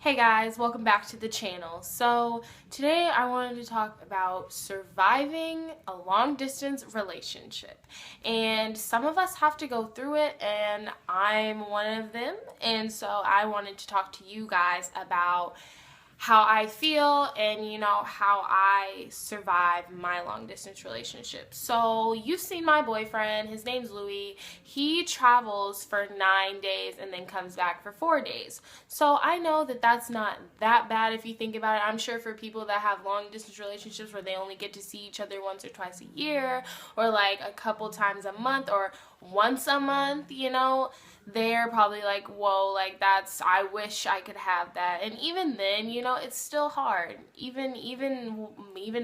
Hey guys, welcome back to the channel. So today I wanted to talk about surviving a long distance relationship. And some of us have to go through it, and I'm one of them. And so I wanted to talk to you guys about how I feel and how I survive my long distance relationship. So you've seen my boyfriend, his name's Louis. He travels for 9 days and then comes back for 4 days. So I know that that's not that bad if you think about it. I'm sure for people that have long distance relationships where they only get to see each other once or twice a year, or like a couple times a month, or once a month, they're probably like, whoa, like I wish I could have that. And even then, it's still hard. Even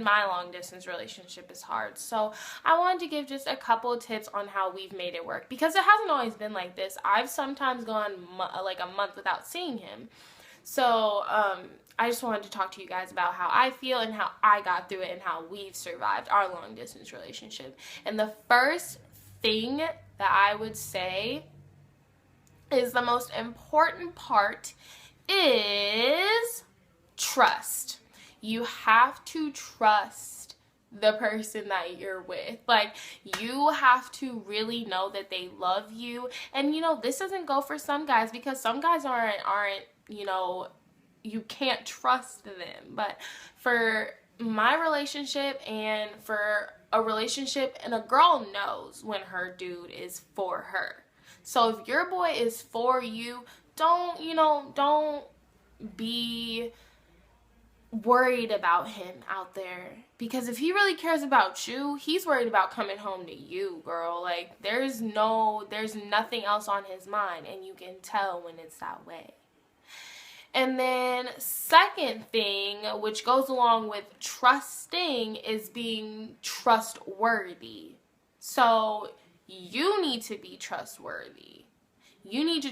my long distance relationship is hard. So I wanted to give just a couple tips on how we've made it work, because it hasn't always been like this. I've sometimes gone like a month without seeing him. So I just wanted to talk to you guys about how I feel and how I got through it and how we've survived our long distance relationship. And the first thing that I would say is the most important part is trust. You have to trust the person that you're with. Like, you have to really know that they love you. And this doesn't go for some guys, because some guys aren't you can't trust them. But for my relationship, and for a relationship, and a girl knows when her dude is for her. So if your boy is for you, don't be worried about him out there. Because if he really cares about you, he's worried about coming home to you, girl. Like, there's nothing else on his mind, and you can tell when it's that way. And then second thing, which goes along with trusting, is being trustworthy. So you need to be trustworthy. You need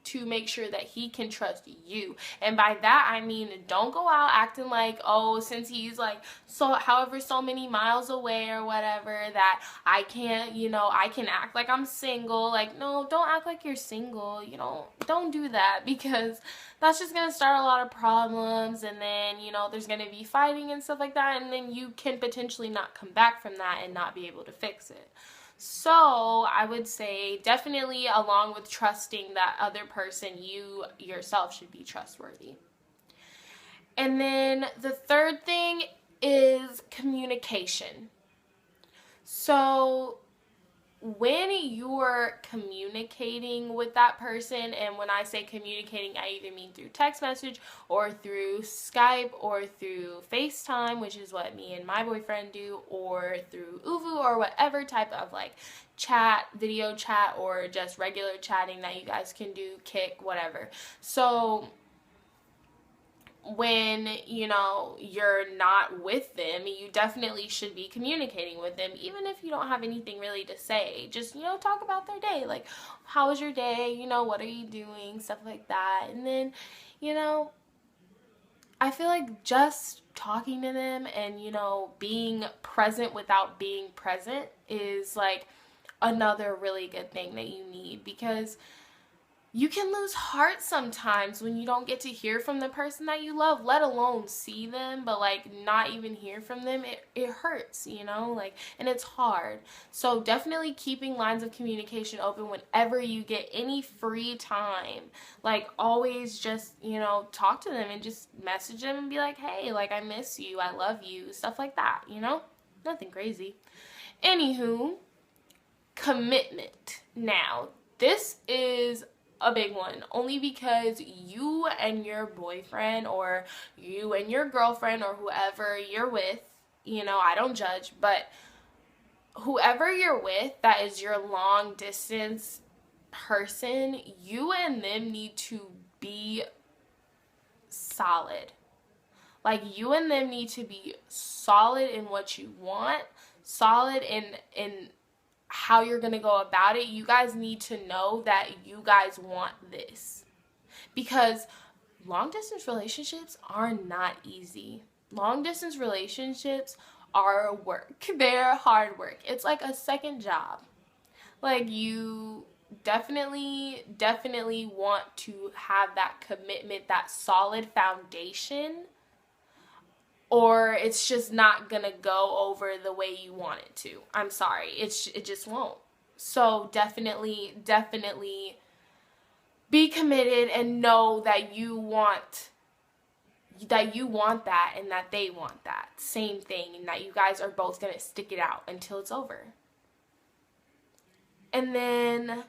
to make sure that he can trust you. And by that I mean, don't go out acting like, oh, since he's like so many miles away or whatever, that I can't, I can act like I'm single. Like, no, don't act like you're single. Don't do that, because that's just gonna start a lot of problems, and then there's gonna be fighting and stuff like that, and then you can potentially not come back from that and not be able to fix it. So I would say, definitely, along with trusting that other person, you yourself should be trustworthy. And then the third thing is communication. So when you're communicating with that person, and when I say communicating, I either mean through text message or through Skype or through FaceTime, which is what me and my boyfriend do, or through Uvu, or whatever type of like chat, video chat, or just regular chatting that you guys can do, Kick, whatever. So when you're not with them, you definitely should be communicating with them, even if you don't have anything really to say. Just talk about their day, like, how was your day, what are you doing, stuff like that. And then I feel like just talking to them and being present without being present is like another really good thing that you need, because you can lose heart sometimes when you don't get to hear from the person that you love, let alone see them, but like not even hear from them. It hurts, like, and it's hard. So definitely keeping lines of communication open whenever you get any free time. Like, always just, talk to them and just message them and be like, hey, like, I miss you, I love you, stuff like that, Nothing crazy. Anywho, commitment. Now, this is a big one, only because you and your boyfriend, or you and your girlfriend, or whoever you're with, I don't judge, but whoever you're with that is your long distance person, you and them need to be solid. Like, you and them need to be solid in what you want, solid in how you're going to go about it. You guys need to know that you guys want this, because long distance relationships are not easy. Long distance relationships are work. They're hard work. It's like a second job. Like, you definitely want to have that commitment, that solid foundation, or it's just not gonna go over the way you want it to. I'm sorry, it just won't. So definitely be committed and know that you want that and that they want that same thing, and that you guys are both gonna stick it out until it's over. And then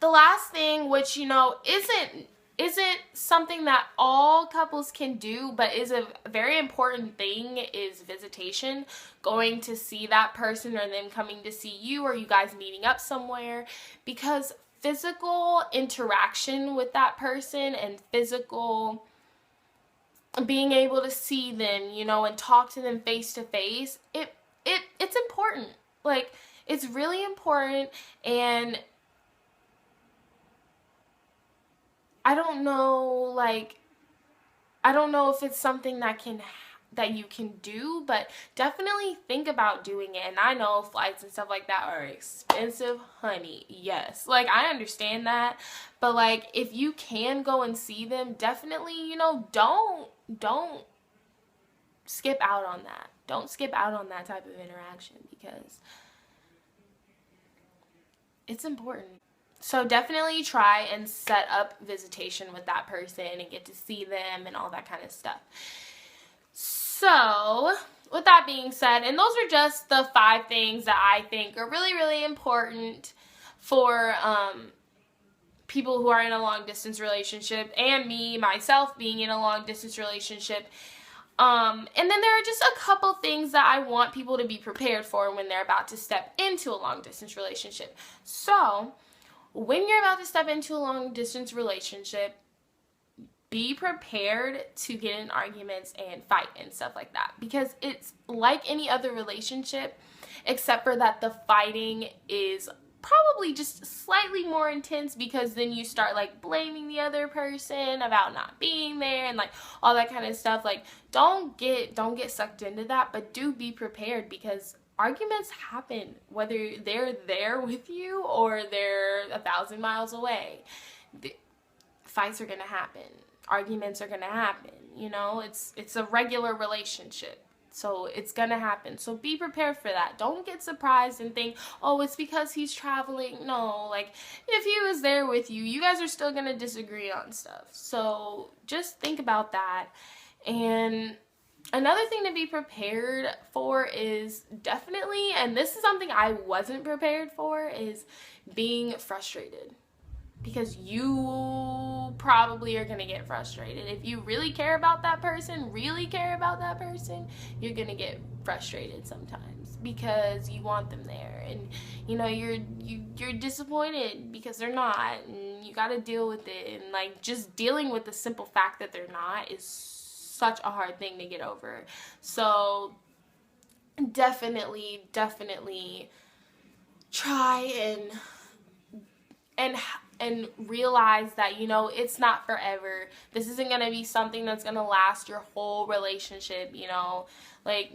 the last thing, which isn't something that all couples can do, but is a very important thing, is visitation. Going to see that person, or them coming to see you, or you guys meeting up somewhere, because physical interaction with that person and physical being able to see them, and talk to them face to face, it's important. Like, it's really important. And I don't know if it's something that you can do, but definitely think about doing it. And I know flights and stuff like that are expensive, honey. Yes. Like, I understand that. But, like, if you can go and see them, definitely, don't skip out on that. Don't skip out on that type of interaction, because it's important. So definitely try and set up visitation with that person and get to see them and all that kind of stuff. So with that being said, and those are just the 5 things that I think are really, really important for people who are in a long distance relationship, and myself being in a long distance relationship. And then there are just a couple things that I want people to be prepared for when they're about to step into a long distance relationship. So when you're about to step into a long distance relationship, be prepared to get in arguments and fight and stuff like that, because it's like any other relationship, except for that the fighting is probably just slightly more intense, because then you start like blaming the other person about not being there and like all that kind of stuff. Like, don't get sucked into that, but do be prepared, because arguments happen whether they're there with you or they're 1,000 miles away. Fights are gonna happen. Arguments are gonna happen. It's a regular relationship. So it's gonna happen. So be prepared for that. Don't get surprised and think, oh, it's because he's traveling. No, like, if he was there with you, you guys are still gonna disagree on stuff. So just think about that. And another thing to be prepared for is definitely, and this is something I wasn't prepared for, is being frustrated. Because you probably are going to get frustrated. If you really care about that person, you're going to get frustrated sometimes, because you want them there, and you're disappointed because they're not, and you got to deal with it. And like, just dealing with the simple fact that they're not is such a hard thing to get over. So definitely try and realize that, it's not forever. This isn't going to be something that's going to last your whole relationship, Like,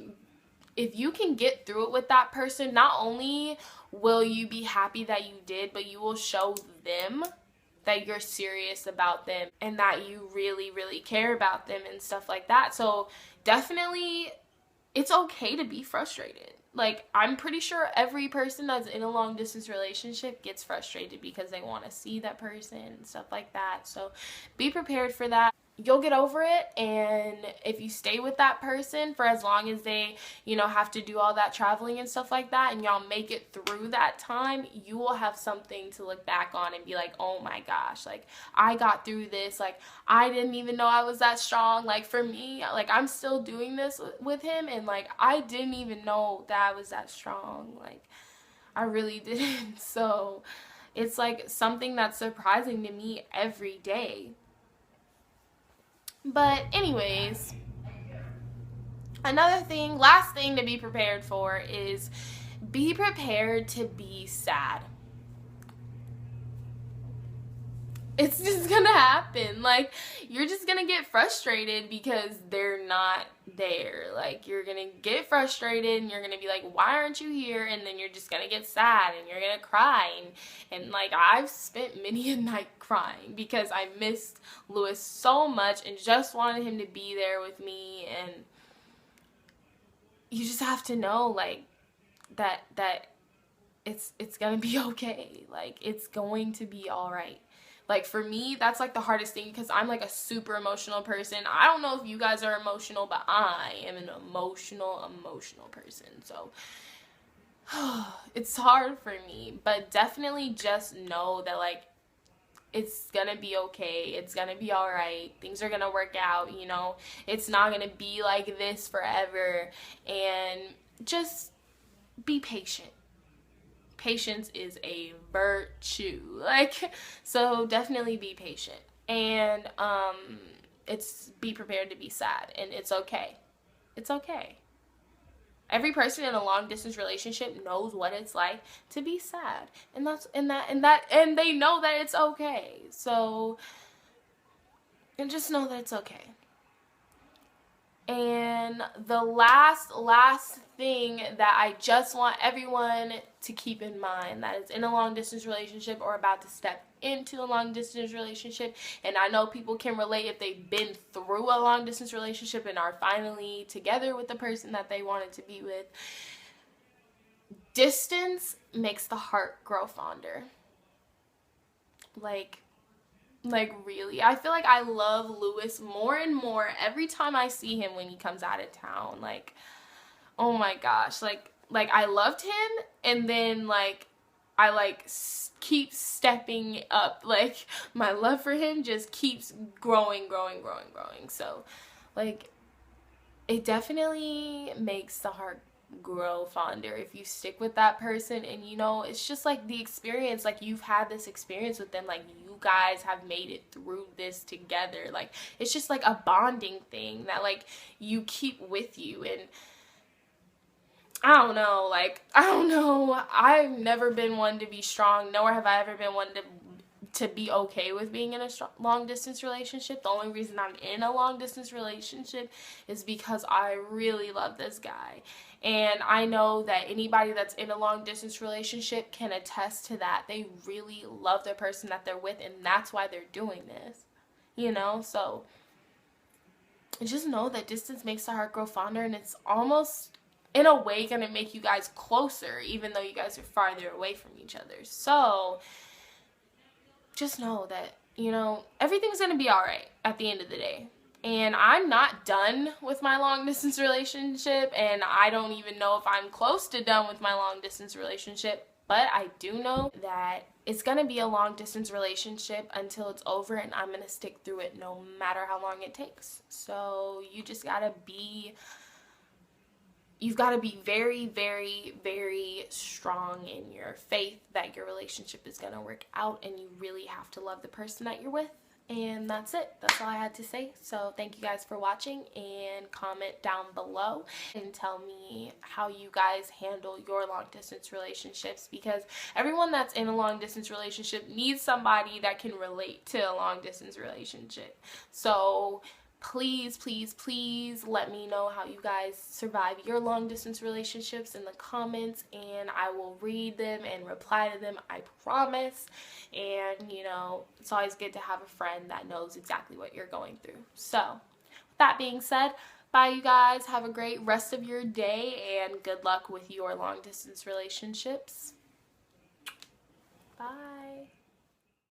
if you can get through it with that person, not only will you be happy that you did, but you will show them that you're serious about them and that you really, really care about them and stuff like that. So definitely, it's okay to be frustrated. Like, I'm pretty sure every person that's in a long distance relationship gets frustrated because they want to see that person and stuff like that. So be prepared for that. You'll get over it, and if you stay with that person for as long as they, have to do all that traveling and stuff like that, and y'all make it through that time, you will have something to look back on and be like, oh my gosh, like, I got through this. Like, I didn't even know I was that strong. Like, for me, like, I'm still doing this with him, and like, I didn't even know that I was that strong. Like, I really didn't. So it's like something that's surprising to me every day. But anyways, last thing to be prepared for is be prepared to be sad. It's just gonna happen. Like, you're just gonna get frustrated because they're not there. Like, you're gonna get frustrated and you're gonna be like, why aren't you here? And then you're just gonna get sad and you're gonna cry. And like, I've spent many a night crying because I missed Lewis so much and just wanted him to be there with me. And you just have to know, like, that it's gonna be okay. Like, it's going to be all right. Like, for me, that's like the hardest thing because I'm like a super emotional person. I don't know if you guys are emotional, but I am an emotional person. So it's hard for me, but definitely just know that, like, it's gonna be okay. It's gonna be all right. Things are gonna work out, you know. It's not gonna be like this forever. And just be patient. Patience is a virtue. Like, so definitely be patient. And it's be prepared to be sad, and it's okay. It's okay. Every person in a long distance relationship knows what it's like to be sad. And and they know that it's okay. So, and just know that it's okay. And the last thing that I just want everyone to keep in mind that is in a long distance relationship or about to step into a long distance relationship, and I know people can relate if they've been through a long distance relationship and are finally together with the person that they wanted to be with. Distance makes the heart grow fonder. Like, really, I feel like I love Lewis more and more every time I see him when he comes out of town. Like, oh my gosh, like I loved him, and then like I like keep stepping up. Like, my love for him just keeps growing. So like, it definitely makes the heart grow fonder if you stick with that person. And you know, it's just like the experience, like, you've had this experience with them, like, you guys have made it through this together. Like, it's just like a bonding thing that, like, you keep with you. And I don't know, I've never been one to be strong, nor have I ever been one to be okay with being in a long distance relationship. The only reason I'm in a long distance relationship is because I really love this guy. And I know that anybody that's in a long distance relationship can attest to that. They really love the person that they're with, and that's why they're doing this, you know? So just know that distance makes the heart grow fonder, and it's almost in a way gonna make you guys closer, even though you guys are farther away from each other. So just know that, you know, everything's gonna be all right at the end of the day. And I'm not done with my long distance relationship, and I don't even know if I'm close to done with my long distance relationship, but I do know that it's gonna be a long distance relationship until it's over, and I'm gonna stick through it no matter how long it takes. So you just gotta be, you've got to be very, very, very strong in your faith that your relationship is going to work out, and you really have to love the person that you're with. And that's it. That's all I had to say. So thank you guys for watching, and comment down below and tell me how you guys handle your long distance relationships, because everyone that's in a long distance relationship needs somebody that can relate to a long distance relationship. So please, please, please let me know how you guys survive your long distance relationships in the comments, and I will read them and reply to them, I promise. And you know, it's always good to have a friend that knows exactly what you're going through. So with that being said, bye you guys, have a great rest of your day, and good luck with your long distance relationships.